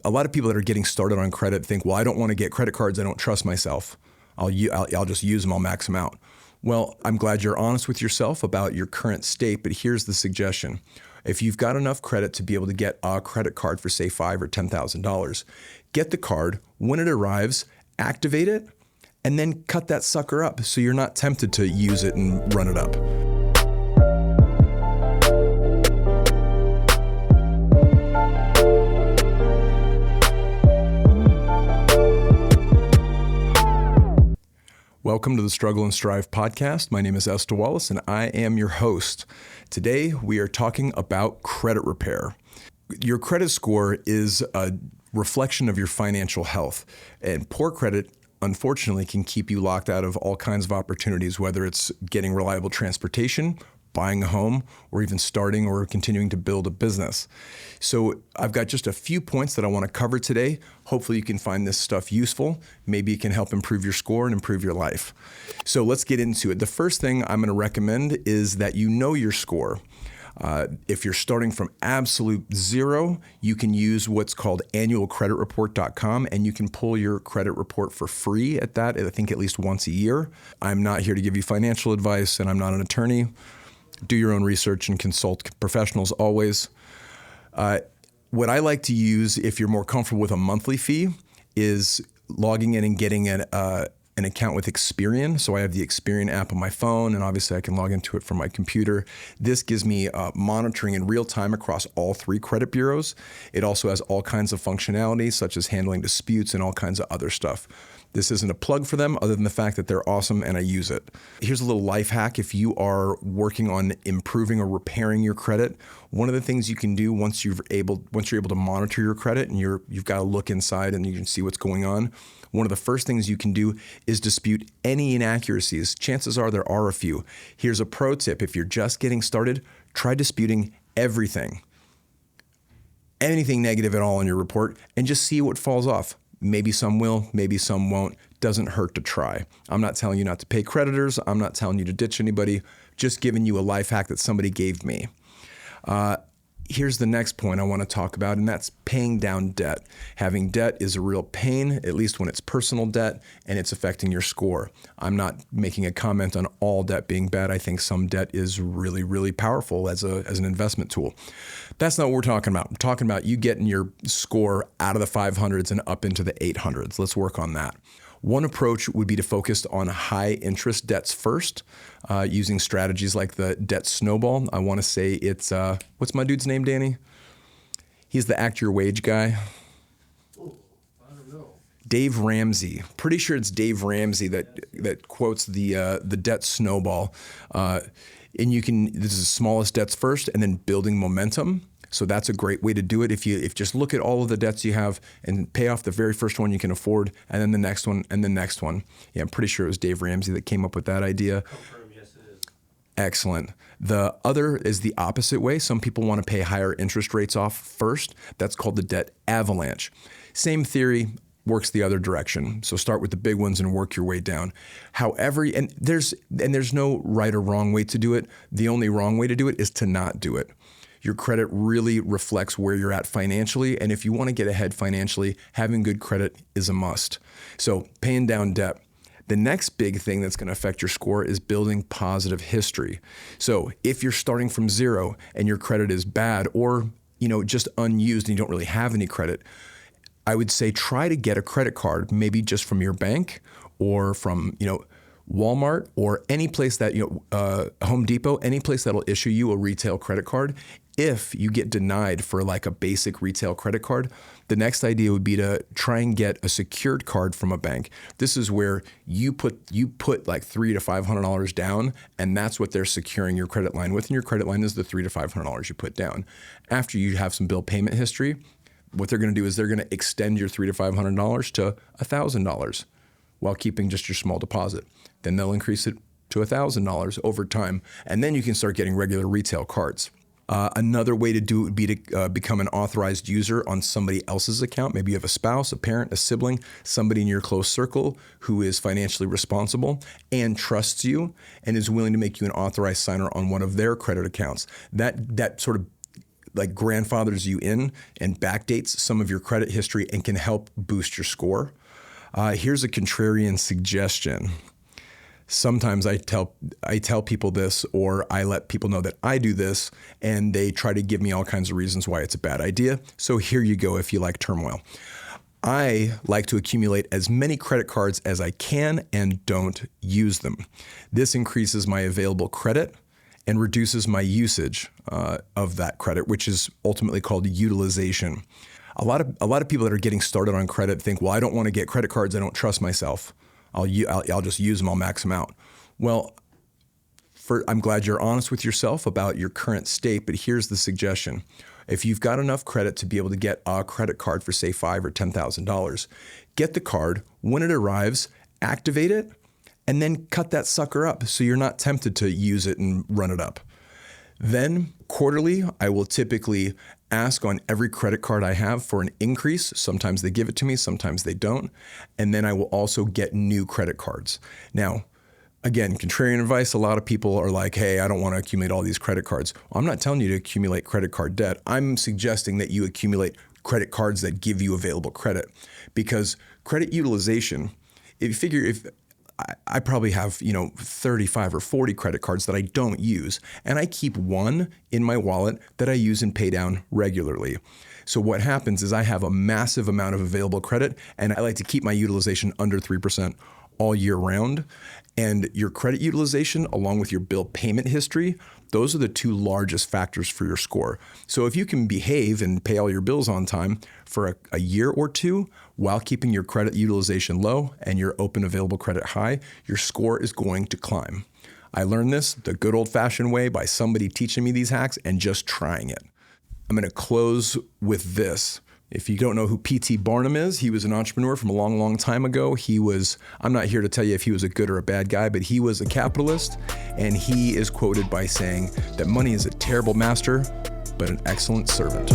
A lot of people that are getting started on credit think, well, I don't want to get credit cards. I don't trust myself. I'll just use them. I'll max them out. Well, I'm glad you're honest with yourself about your current state, but here's the suggestion. If you've got enough credit to be able to get a credit card for say $5,000 or $10,000, get the card. When it arrives, activate it, and then cut that sucker up so you're not tempted to use it and run it up. Welcome to the Struggle and Strive podcast. My name is Esther Wallace, and I am your host. Today, we are talking about credit repair. Your credit score is a reflection of your financial health, and poor credit, unfortunately, can keep you locked out of all kinds of opportunities, whether it's getting reliable transportation, buying a home, or even starting or continuing to build a business. So I've got just a few points that I want to cover today. Hopefully you can find this stuff useful. Maybe it can help improve your score and improve your life. So let's get into it. The first thing I'm going to recommend is that you know your score. If you're starting from absolute zero, you can use what's called annualcreditreport.com, and you can pull your credit report for free at that, I think at least once a year. I'm not here to give you financial advice, and I'm not an attorney. Do your own research and consult professionals always. What I like to use, if you're more comfortable with a monthly fee, is logging in and getting an account with Experian. So I have the Experian app on my phone, and obviously I can log into it from my computer. This gives me monitoring in real time across all three credit bureaus. It also has all kinds of functionality, such as handling disputes and all kinds of other stuff. This isn't a plug for them other than the fact that they're awesome and I use it. Here's a little life hack. If you are working on improving or repairing your credit, one of the things you can do once you're able to monitor your credit and you've got to look inside and you can see what's going on, one of the first things you can do is dispute any inaccuracies. Chances are there are a few. Here's a pro tip. If you're just getting started, try disputing everything. Anything negative at all in your report and just see what falls off. Maybe some will, maybe some won't. Doesn't hurt to try. I'm not telling you not to pay creditors. I'm not telling you to ditch anybody. Just giving you a life hack that somebody gave me. Here's the next point I want to talk about, and that's paying down debt. Having debt is a real pain, at least when it's personal debt and it's affecting your score. I'm not making a comment on all debt being bad. I think some debt is really, really powerful as an investment tool. That's not what we're talking about. I'm talking about you getting your score out of the 500s and up into the 800s. Let's work on that. One approach would be to focus on high interest debts first, using strategies like the debt snowball. I want to say it's, what's my dude's name, Danny? He's the Act Your Wage guy. Oh, I don't know. Dave Ramsey. Pretty sure it's Dave Ramsey that quotes the debt snowball. And this is smallest debts first and then building momentum. So that's a great way to do it. If just look at all of the debts you have and pay off the very first one you can afford, and then the next one, and the next one. Yeah, I'm pretty sure it was Dave Ramsey that came up with that idea. Confirm, yes it is. Excellent. The other is the opposite way. Some people want to pay higher interest rates off first. That's called the debt avalanche. Same theory, works the other direction. So start with the big ones and work your way down. However, and there's no right or wrong way to do it. The only wrong way to do it is to not do it. Your credit really reflects where you're at financially, and if you want to get ahead financially, having good credit is a must. So paying down debt. The next big thing that's going to affect your score is building positive history. So if you're starting from zero and your credit is bad or just unused and you don't really have any credit, I would say try to get a credit card, maybe just from your bank or from Walmart or any place that, Home Depot, any place that'll issue you a retail credit card. If you get denied for like a basic retail credit card, the next idea would be to try and get a secured card from a bank. This is where you put like $300 to $500 down, and that's what they're securing your credit line with. And your credit line is the $300 to $500 you put down. After you have some bill payment history, what they're going to do is they're going to extend your $300 to $500 to $1,000 while keeping just your small deposit. Then they'll increase it to $1,000 over time, and then you can start getting regular retail cards. Another way to do it would be to become an authorized user on somebody else's account. Maybe you have a spouse, a parent, a sibling, somebody in your close circle who is financially responsible and trusts you and is willing to make you an authorized signer on one of their credit accounts. That sort of like grandfathers you in and backdates some of your credit history and can help boost your score. Here's a contrarian suggestion. Sometimes I tell people this, or I let people know that I do this, and they try to give me all kinds of reasons why it's a bad idea. So here you go if you like turmoil. I like to accumulate as many credit cards as I can and don't use them. This increases my available credit and reduces my usage of that credit, which is ultimately called utilization. A lot of people that are getting started on credit think, well, I don't want to get credit cards. I don't trust myself. I'll just use them. I'll max them out. Well, I'm glad you're honest with yourself about your current state, but here's the suggestion. If you've got enough credit to be able to get a credit card for say $5,000 or $10,000, get the card. When it arrives, activate it, and then cut that sucker up so you're not tempted to use it and run it up. Then quarterly, I will typically ask on every credit card I have for an increase. Sometimes they give it to me, sometimes they don't. And then I will also get new credit cards. Now, again, contrarian advice, a lot of people are like, hey, I don't want to accumulate all these credit cards. Well, I'm not telling you to accumulate credit card debt. I'm suggesting that you accumulate credit cards that give you available credit, because credit utilization, if you figure I probably have 35 or 40 credit cards that I don't use, and I keep one in my wallet that I use and pay down regularly. So what happens is I have a massive amount of available credit, and I like to keep my utilization under 3% all year round. And your credit utilization, along with your bill payment history, those are the two largest factors for your score. So if you can behave and pay all your bills on time for a year or two while keeping your credit utilization low and your open available credit high, your score is going to climb. I learned this the good old-fashioned way by somebody teaching me these hacks and just trying it. I'm going to close with this. If you don't know who P.T. Barnum is, he was an entrepreneur from a long, long time ago. I'm not here to tell you if he was a good or a bad guy, but he was a capitalist, and he is quoted by saying that money is a terrible master, but an excellent servant.